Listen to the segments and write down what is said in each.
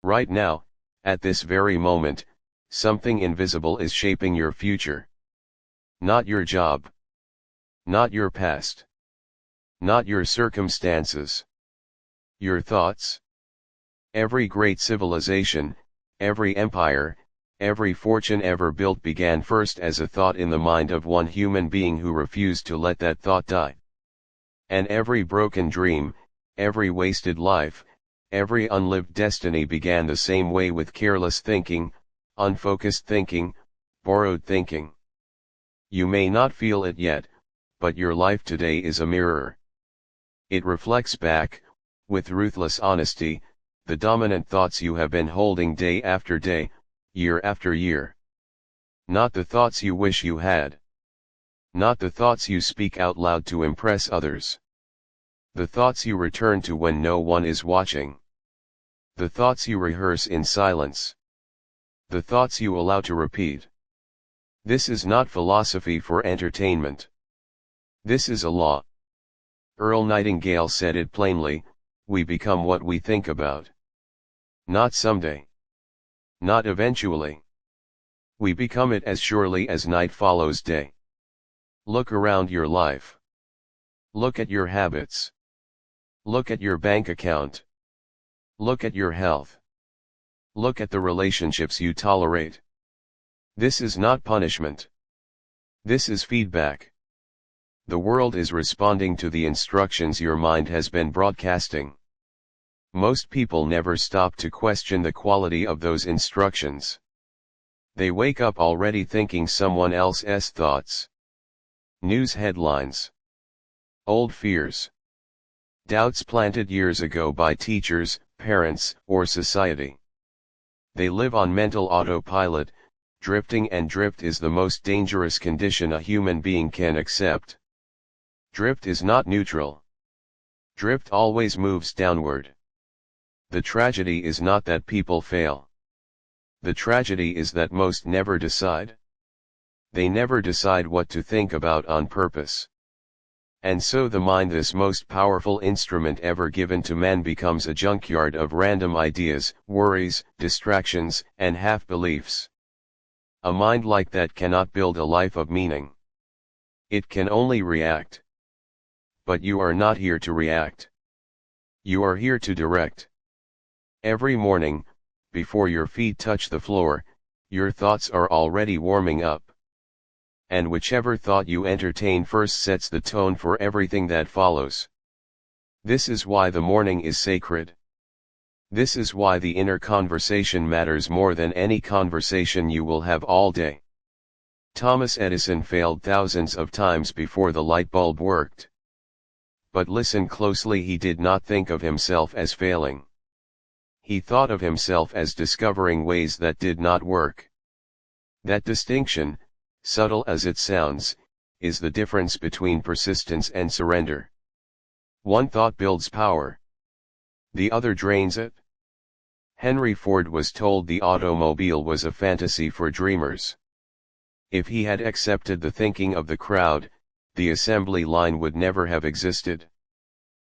Right now, at this very moment, something invisible is shaping your future. Not your job. Not your past. Not your circumstances. Your thoughts. Every great civilization, every empire, every fortune ever built began first as a thought in the mind of one human being who refused to let that thought die. And every broken dream, every wasted life, every unlived destiny began the same way, with careless thinking, unfocused thinking, borrowed thinking. You may not feel it yet, but your life today is a mirror. It reflects back, with ruthless honesty, the dominant thoughts you have been holding day after day, year after year. Not the thoughts you wish you had. Not the thoughts you speak out loud to impress others. The thoughts you return to when no one is watching. The thoughts you rehearse in silence. The thoughts you allow to repeat. This is not philosophy for entertainment. This is a law. Earl Nightingale said it plainly: we become what we think about. Not someday. Not eventually. We become it as surely as night follows day. Look around your life. Look at your habits. Look at your bank account. Look at your health. Look at the relationships you tolerate. This is not punishment. This is feedback. The world is responding to the instructions your mind has been broadcasting. Most people never stop to question the quality of those instructions. They wake up already thinking someone else's thoughts. News headlines. Old fears. Doubts planted years ago by teachers, parents, or society. They live on mental autopilot. Drifting, and drift is the most dangerous condition a human being can accept. Drift is not neutral. Drift always moves downward. The tragedy is not that people fail. The tragedy is that most never decide. They never decide what to think about on purpose. And so the mind, this most powerful instrument ever given to man, becomes a junkyard of random ideas, worries, distractions, and half-beliefs. A mind like that cannot build a life of meaning. It can only react. But you are not here to react. You are here to direct. Every morning, before your feet touch the floor, your thoughts are already warming up. And whichever thought you entertain first sets the tone for everything that follows. This is why the morning is sacred. This is why the inner conversation matters more than any conversation you will have all day. Thomas Edison failed thousands of times before the light bulb worked. But listen closely, he did not think of himself as failing. He thought of himself as discovering ways that did not work. That distinction, subtle as it sounds, is the difference between persistence and surrender. One thought builds power. The other drains it. Henry Ford was told the automobile was a fantasy for dreamers. If he had accepted the thinking of the crowd, the assembly line would never have existed.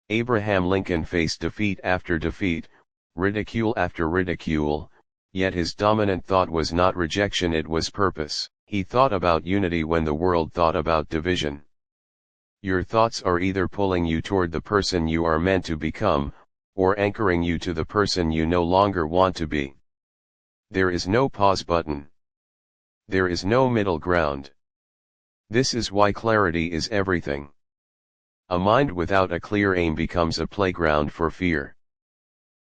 Abraham Lincoln faced defeat after defeat, ridicule after ridicule, yet his dominant thought was not rejection, it was purpose. He thought about unity when the world thought about division. Your thoughts are either pulling you toward the person you are meant to become, or anchoring you to the person you no longer want to be. There is no pause button. There is no middle ground. This is why clarity is everything. A mind without a clear aim becomes a playground for fear.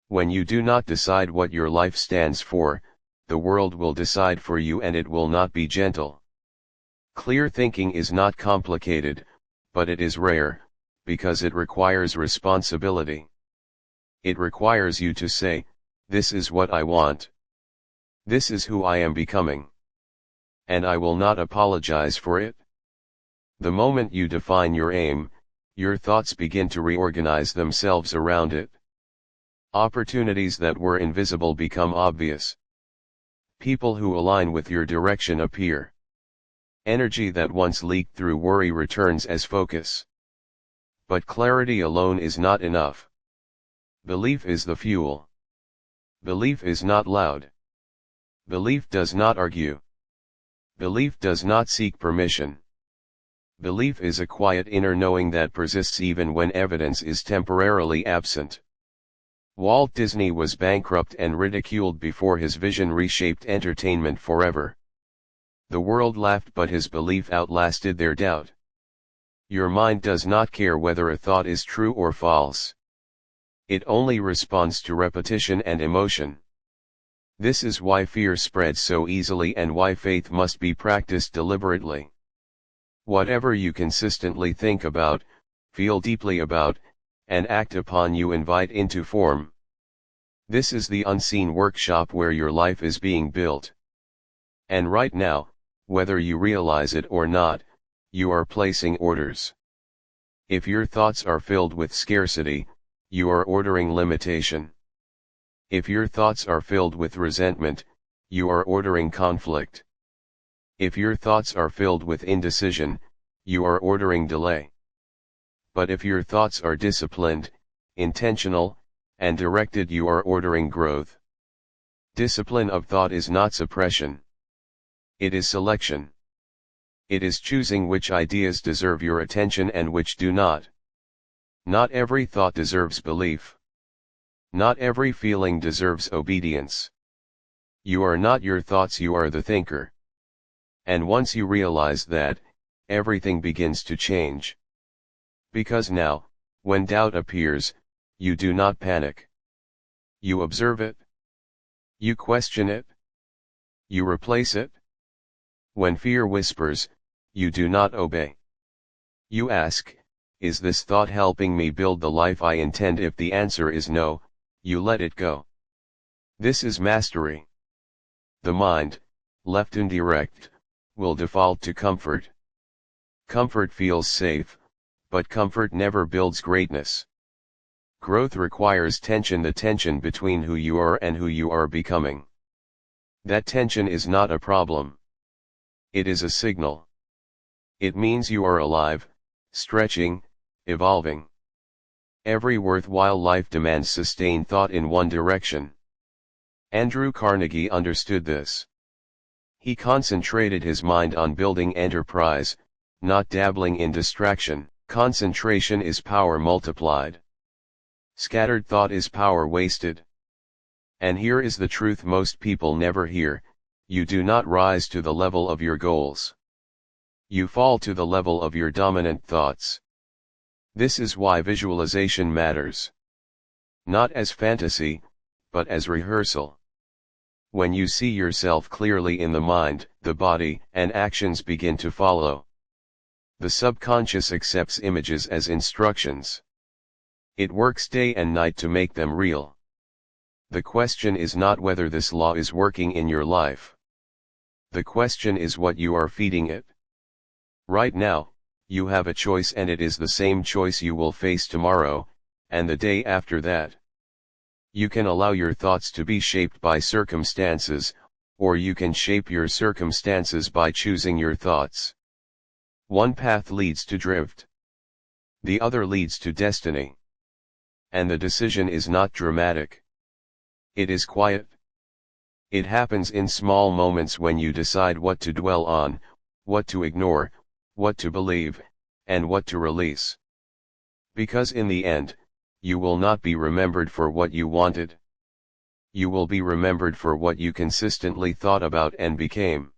When you do not decide what your life stands for, the world will decide for you, and it will not be gentle. Clear thinking is not complicated, but it is rare, because it requires responsibility. It requires you to say, this is what I want. This is who I am becoming. And I will not apologize for it. The moment you define your aim, your thoughts begin to reorganize themselves around it. Opportunities that were invisible become obvious. People who align with your direction appear. Energy that once leaked through worry returns as focus. But clarity alone is not enough. Belief is the fuel. Belief is not loud. Belief does not argue. Belief does not seek permission. Belief is a quiet inner knowing that persists even when evidence is temporarily absent. Walt Disney was bankrupt and ridiculed before his vision reshaped entertainment forever. The world laughed, but his belief outlasted their doubt. Your mind does not care whether a thought is true or false. It only responds to repetition and emotion. This is why fear spreads so easily and why faith must be practiced deliberately. Whatever you consistently think about, feel deeply about, and act upon, you invite into form. This is the unseen workshop where your life is being built. And right now, whether you realize it or not, you are placing orders. If your thoughts are filled with scarcity, you are ordering limitation. If your thoughts are filled with resentment, you are ordering conflict. If your thoughts are filled with indecision, you are ordering delay. But if your thoughts are disciplined, intentional, and directed, you are ordering growth. Discipline of thought is not suppression. It is selection. It is choosing which ideas deserve your attention and which do not. Not every thought deserves belief. Not every feeling deserves obedience. You are not your thoughts, you are the thinker. And once you realize that, everything begins to change. Because now, when doubt appears, you do not panic. You observe it. You question it. You replace it. When fear whispers, you do not obey. You ask, is this thought helping me build the life I intend? If the answer is no, you let it go. This is mastery. The mind, left indirect, will default to comfort. Comfort feels safe, but comfort never builds greatness. Growth requires tension, the tension between who you are and who you are becoming. That tension is not a problem. It is a signal. It means you are alive, stretching, evolving. Every worthwhile life demands sustained thought in one direction. Andrew Carnegie understood this. He concentrated his mind on building enterprise, not dabbling in distraction. Concentration is power multiplied. Scattered thought is power wasted. And here is the truth most people never hear: you do not rise to the level of your goals. You fall to the level of your dominant thoughts. This is why visualization matters. Not as fantasy, but as rehearsal. When you see yourself clearly in the mind, the body and actions begin to follow. The subconscious accepts images as instructions. It works day and night to make them real. The question is not whether this law is working in your life. The question is what you are feeding it. Right now, you have a choice, and it is the same choice you will face tomorrow, and the day after that. You can allow your thoughts to be shaped by circumstances, or you can shape your circumstances by choosing your thoughts. One path leads to drift. The other leads to destiny. And the decision is not dramatic. It is quiet. It happens in small moments when you decide what to dwell on, what to ignore, what to believe, and what to release. Because in the end, you will not be remembered for what you wanted. You will be remembered for what you consistently thought about and became.